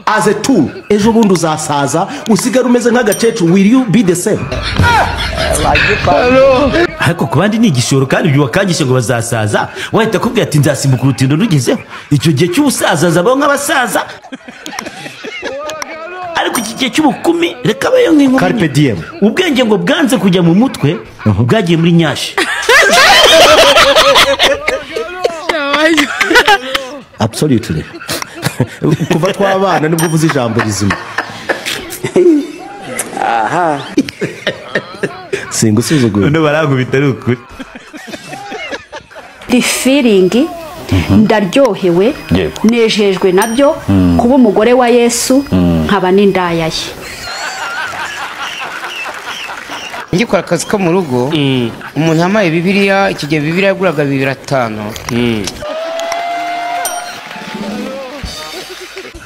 as a tool ejo bundi uzasaza usigara umeze nk'agacecuru. Will you be the same? Ariko kubandi ni igishoro kandi ibyo wakangishe ngo bazasaza wahita kubwira ati nzasimbuka urutindo rugezeho. Icyo gihe cy'ubusaza zabaho nk'abasaza. Ariko iki gihe cy'ubukumi reka bayo nk'inkumi. Carpe diem. Ubwenge ngo bwanze kujya mu mutwe bwagiye muri nyashi. Absolutely. Kuva twabana nibwo uvuze ijambo rizima. Aha. Singusuzugura. None baragubita ari ukuri. The feeling ndaryohewe nejejwe nabyo kuba umugore wa Yesu nkaba n'indaya ye. Ngikora akazi ko mu rugo umuntu yamaye Bibiliya ikige Bibiliya yaguraga 2,500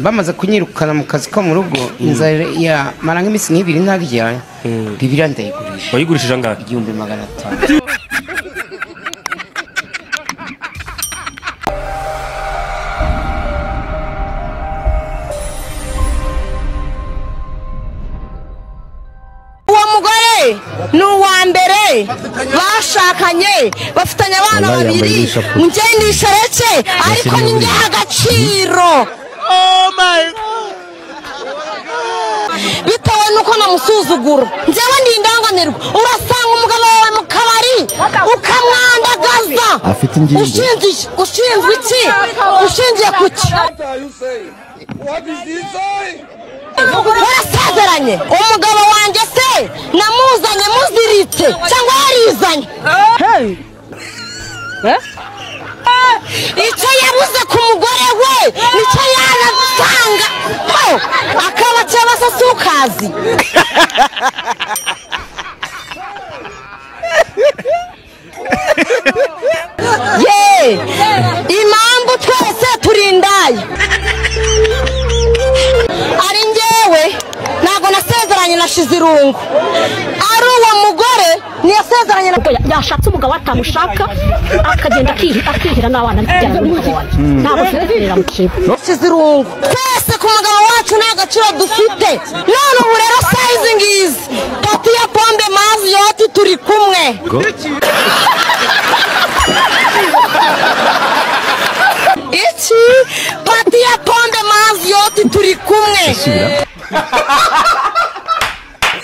bamaze kunyirukana mu kazi ko mu rugo inzara ya maranga imisi nk'ibiri ntarya Bibiliya ndayigurisha. Wayigurishije angahe? 1,500. Nuwa mbere bashakanye bafitanye abana babiri mugeni shareke ariko ninge agaciro. Oh my bitawe nuko namusuzugura njyewe ndi indanganirwa urasanga umugabo wawe mu kabari ukamwandagaza ushinzwe iki ushingiye kuki urasezeranye umugabo wanjye se namuzanye muziritse cyangwa yarizanye icyo yabuze ku mugore we nicyo yarasanga akaba cyabasa sukazi. Ye impamvu twese turindaye ari njyewe ntago nasezeranye na Shizirungu ari uwo mugore niyasezeranye yashatse umugabo atamushaka akagenda akihira n'abana bijyana n'umugabo wawe ntabwo serera mu kigo. Shizirungu twese ku mugabo wacu nta gaciro dufite none ubu rero size ngizi pati ya pombe mazi yoti turi kumwe. Iki pati ya pombe mazi yoti turi kumwe.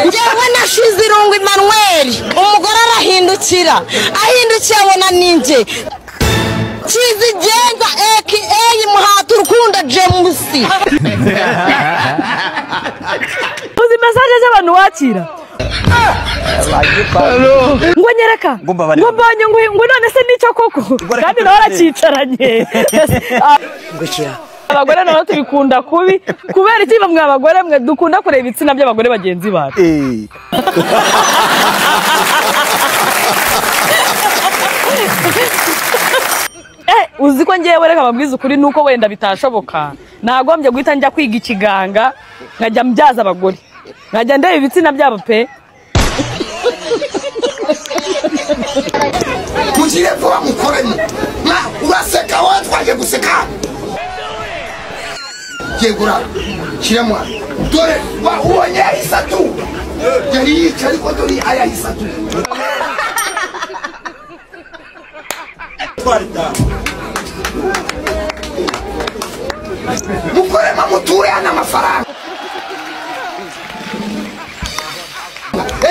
Njyewe na Shizirungu Emmanuel umugore arahindukira ahindukiye abona ninjye Kizigenza aka Muhatu Rukundo James. Uzi message z'abantu wakira ngo nyereka ngo mbanye ngo none se nicyo koko kandi nawe aracicaranye Gukira abagore nabo tubikunda kubi kubera iki bamwe abagore mwe dukunda kureba ibitsina by'abagore bagenzi bacu. Uzi ko ngiye reka babwiza ukuri nuko wenda bitashoboka nagombye guhita njya kwiga ikiganga nkajya mbyaza abagore nkajya ndeba ibitsina byabo pe. Kujire vuba mukoranye uraseka watwaje guseka yegura kiramo dore ubonye isatu yari yica ariko dore aya isatu mukore mamuture ana mafaranga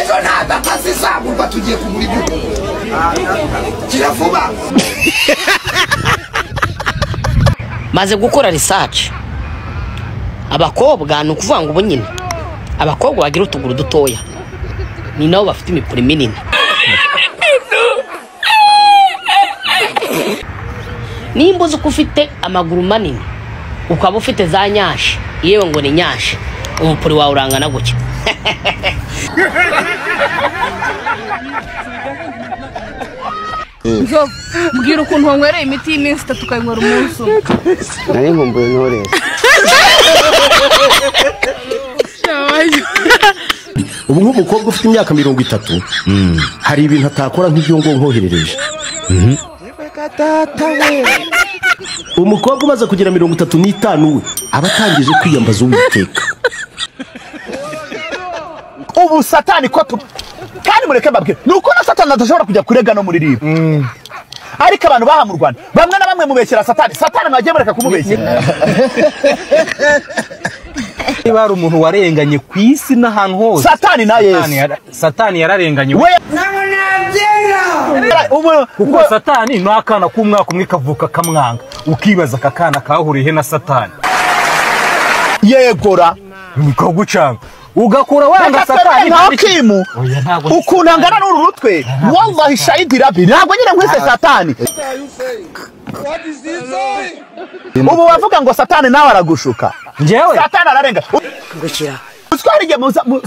ejo nada tasizagurwa tugiye kugura ibyo kiravuba. maze gukora research abakobwa ni ukuvuga ngo nyine abakobwa bagira utuguru dutoya ni nabo bafite imipuri minini. Nimba uzi ko ufite amaguru manini ukaba ufite za nyashi yewe ngo ni nyashi umupuri wawe urangana gutya. Nzo mbwira ukuntu wanywereye imiti y'iminsi 3 ukayinywera umunsi umwe. Nari nkumbuye ntore. Ubu nk'umukobwa ufite imyaka 30 hari ibintu atakora nk'ibyo ngo nkoherereje. Umukobwa umaze kugira 35 we aba atangije kwiyambaza Uwiteka. Ubu Satani ko kandi mureke babwire nuko na Satani adashobora kujya kurega no muri riba. Ariko abantu baha mu Rwanda bamwe na bamwe mubekera Satani mwagiye mureka kumubekera. Niba ari umuntu warenganye ku isi n'ahantu hose Satani na Yesu. Satani yararenganye kuko Satani ni akana k'umwaka umwe kavuka kamwanga ukibaza akakana kahuriye na Satani yegora nikagucanga ugakura wanga Satani ntakimu ukunangana n'uru rutwe wallahi shahidi rabbi ntabwo nyine nkwise Satani. Ubu bavuga ngo Satani nawe aragushuka njyewe Satani ararenga ngukira Utwarige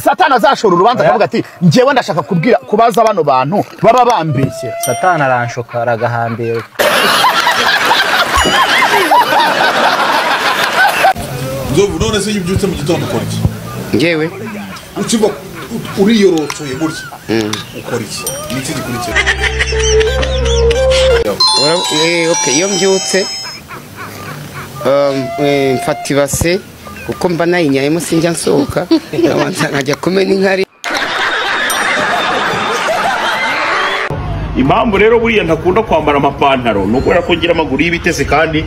Satani azashora urubanza akavuga ati njyewe ndashaka kubaza bano bantu baba bambeshye. Satani aranshoka aragahambira. Nzovu none se yubyutse mu gitondo ukora iki? njyewe Ukiva uriyorotoye gutya ukora iki? Niki gikurikira? okay iyo mbyutse mfata ibase kuko mba nayinyayemo sinjya nsohoka nkajya kumena inkari. Impamvu rero buriya ntakunda kwambara amapantaro nuko ko ngira amaguru y'ibitese kandi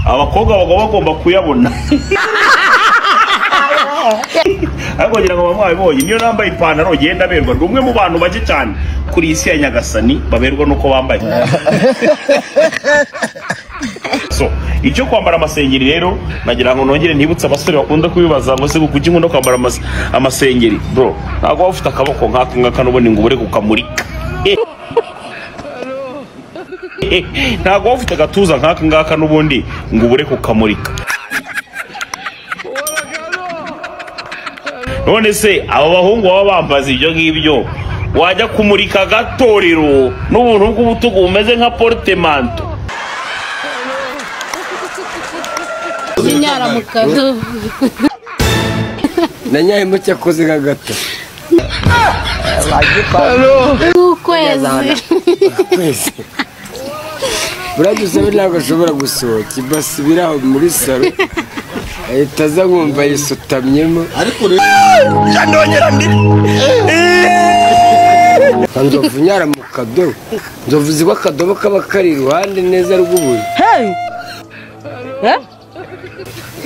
abakobwa bagomba kuyabona. Ariko ngira ngo bamwabibonye niyo nambaye ipantaro genda berwa rumwe mu bantu bake cyane kuri isi ya Nyagasani baberwa nuko bambaye. So icyo kwambara amasengeri rero nagira ngo nongere ntibutse abasore bakunda kubibaza ngo se kuki nkunda kwambara amasengeri bro ntago wafite akaboko nk'aka n'ubundi ngo ubure kukamurika. Ntago wafite agatuza nk'aka n'ubundi ngo ubure kukamurika. None se abo bahungu baba bambaza ibyo ngibyo wajya kumurika agatorero n'ubuntu bw'ubutugu bumeze nka portemanto. Inyara mu kado nanyaye mu cyakoze nka gato ukwezi buraduze ntabwo ashobora gusohoka ibasi biraho muri salo ahita aza nkumva yisutamyemo Ariko rero ndongera ndi nzovu nyara mu kadobo nzovu zigwa akadobo kaba kari iruhande neza rw'ubuye.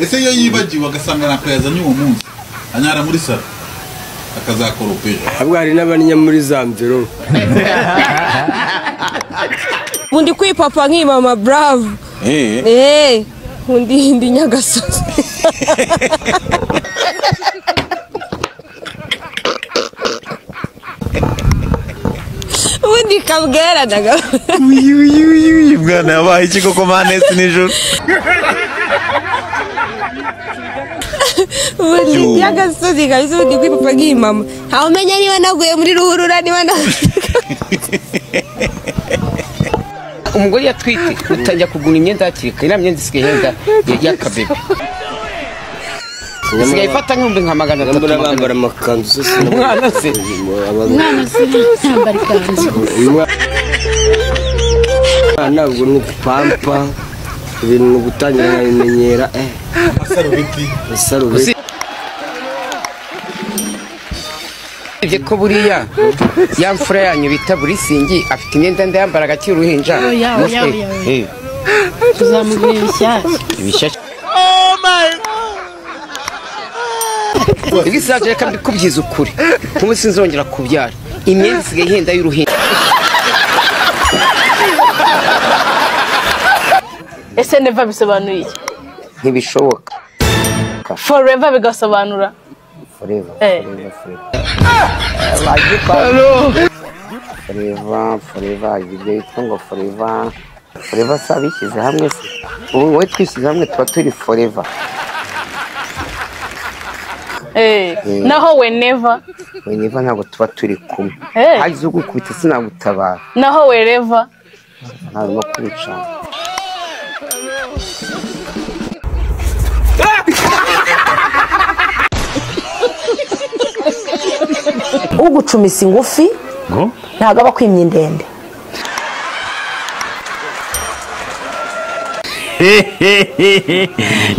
ese iyo yibagiwe agasanga nako yazanye uwo munsi anyara muri salo akazakoropeje. Ahubwo hari n'abanya muri za mviro undi kwipapa nk'imama bravo undi Nyagasozi undi kabwera daga mwana yabaye iki koko manesi nijoro. undi Nyagasozi kabisa undi kwipapa nk'imama aho umenya niba naguye muri ruhurura niba umugore yatwite utajya kugura imyenda yakirika iriya myenda isigaye yenda y'akabebe isigaye ifata nk'ibihumbi nka 300 bambara amakanzu se umwana se yambara ikanzu ntabwo ni pampa ibintu gutangira nkabimenyera sarubeti ibyo ko buriya ya mfura yanyu bita Burisingi afite imyenda ndayambara agakira uruhinja tuzamugurira ibishyashya. Oh my ibisaje reka mbikubyiza ukuri kumwe sinzongera kubyara imyenda isigaye ihenda y'uruhinja. Ese never bisobanuye iki? Ntibishoboka. Forever bigasobanura forever. Forever ibyo yitwa ngo forever sabishyize hamwe se ubu wowe twishyize hamwe tuba turi forever. naho whenever ntabwo tuba turi kumwe hagize ugukubita sinagutabara naho wherever ntabwo kubica ugucumisa ingufi ntabwo aba kwimya indende.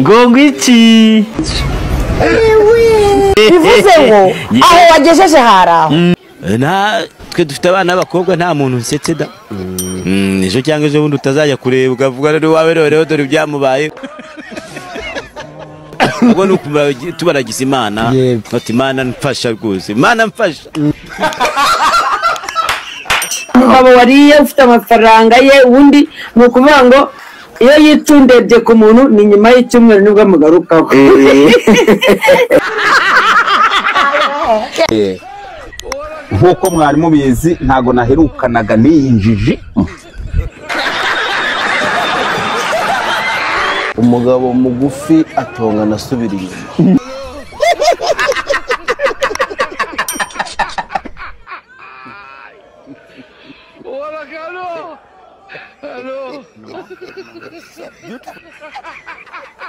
ngo iki bivuze ngo aho wagejeje haraho na twe dufite abana b'abakobwa nta muntu nsetse da ejo cyangwa ejo bundi utazajya kureba ukavuga rero wawe rero dore ibyamubaye ubwo ni ukumva tubaragize Imana ati Imana mfasha rwose Imana mfasha umugabo wariye ufite amafaranga ye undi ni ukuvuga ngo iyo yitundebye ku muntu ni nyuma y'icyumweru nibwo amugarukaho nk'uko mwari mubizi ntago naherukanaga n'iyi njiji umugabo mugufi atongana asubira inyuma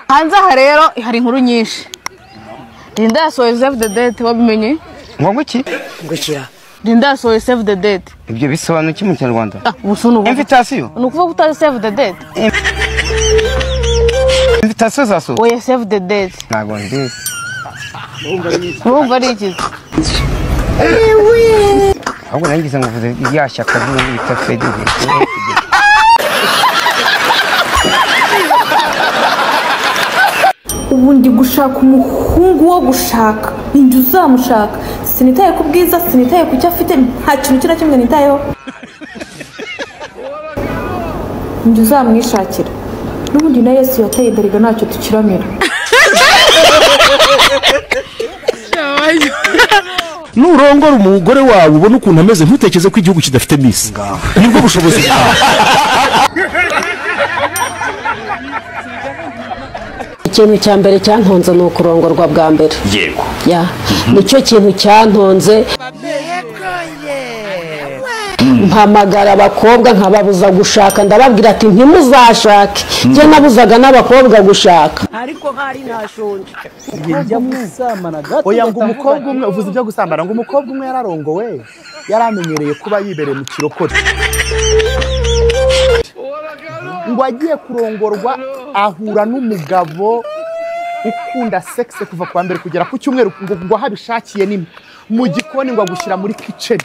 hanze aha rero hari inkuru nyinshi Linda yasohoye save the date wabimenye ngo iki ngukira Linda yasohoye save the date ibyo bisobanuye iki mu Kinyarwanda ubusunu invitation ni ukuvuga utazi save the date invitation zaso oya save the date ntago ndizi urumva ari iki ahubwo nangize ngo vuze yashyaka vuba bita Fred ubu ndi gushaka umuhungu wo gushaka ninjye uzamushaka sinitaye ku bwiza sinitaye ku cyo afite nta kintu na kimwe nitayeho ninjye uzamwishakira n'ubundi na Yesu yateye imbere ntacyo tukiramira nurongora umugore wawe ubona ukuntu ameze ntutekeze ko igihugu kidafite misi nibwo bushobozi bwawe ikintu cya mbere cyantonze ni ukurongorwa bwa mbere yego nicyo kintu cyantonze mpamagara abakobwa nkababuza gushaka ndababwira ati ntimuzashake njye nabuzaga n'abakobwa gushaka ariko hari ntashonje njya musamana gato oya ngo umukobwa umwe uvuze ibyo gusambana ngo umukobwa umwe yararongowe yaramenyereye kuba yibereye mu kirokore ngo agiye kurongorwa ahura n'umugabo ukunda sexe kuva kwa mbere kugera ku cyumweru ngo habishakiye nimwe mu gikoni ngo agushyira muri kitchen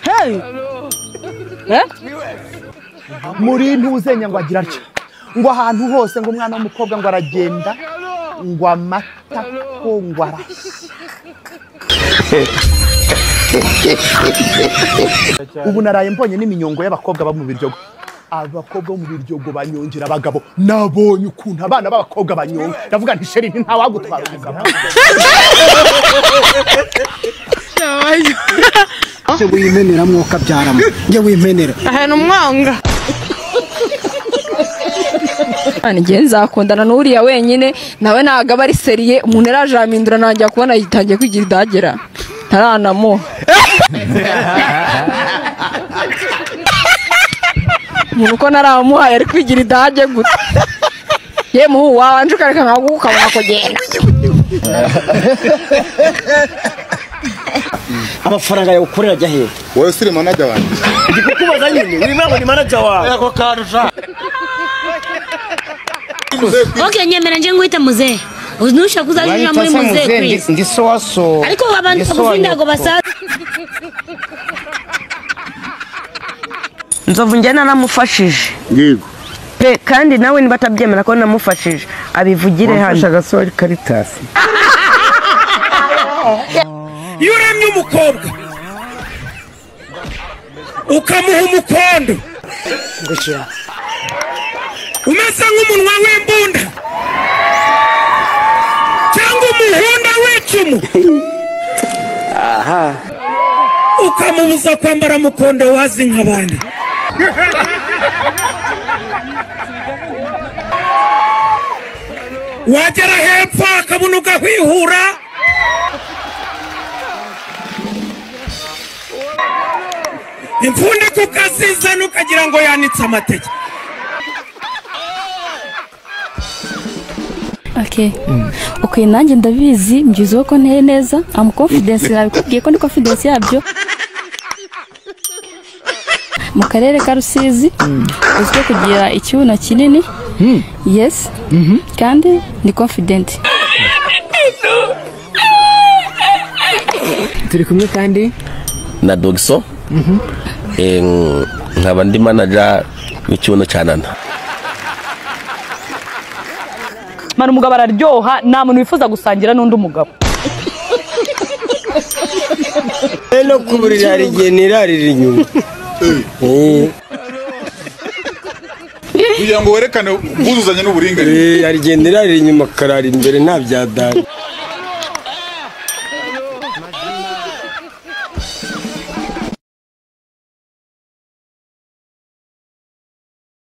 muri ntuzenya ngo agira atya ngo ahantu hose ngo umwana w'umukobwa ngo aragenda ngo amata ko ngo arashya ubu naraye mbonye n'iminyongo y'abakobwa bo mu biryogo abakobwa bo mu biryogo banyongera abagabo nabonye ukuntu abana b'abakobwa banyonga ndavuga nti sheri ntawagutwara umugabo se wimenera mwuka byaramo njye wimenera ahana umwanga ngiye nzakundana n'uriya wenyine nawe ntago aba ari seriye umuntu yarajamindura nanjye kubona yitangiye kwigira idagera ntaranamuha umuntu uko naramuhaye ari kwigira idage gute ye muhu wanje ukareka nkaguka ukabona kugenda amafaranga yawe ukorera ajya hehe wowe siri manager wanjye ndi kukubaza nyine wimwe ngo ni manager wawe ako karusha Okay, nyemera nje ngwita muze. Uznusha kuzajya muri muze please. Ndi so Ariko abantu bakufinda ngo basa. Nzovu njye namufashije. Yego. Pe kandi nawe nibatabyemera ko namufashije abivugire hano. Mfasha gasori Caritas. Yuremye umukobwa. Ukamuha umukondo. Ngukira. Umeze nk'umunwa w'imbunda cyangwa umuhunda w'icumu aha ukamubuza kwambara mukondo wazi nk'abandi wagera hepfo akabona ugahwihura imfunda kukazizana ukagira ngo yanitse amateke. Okay, nanjye ndabizi mbyuzeho ko nteye neza am confidence nabikubwiye ko ndi confidence yabyo mu karere ka Rusizi uzwiho kugira ikibuno kinini yes kandi ni confident. turi kumwe kandi na Dogso nkaba ndi manager w'ikibuno cya Nana. Mara umugabo araryoha nta muntu wifuza gusangira n'undi mugabo. no kuburira hari igihe nirarira inyuma kugira ngo werekane ubwuzuzanye n'uburinganire hari igihe nirarira inyuma karara imbere nta byadari.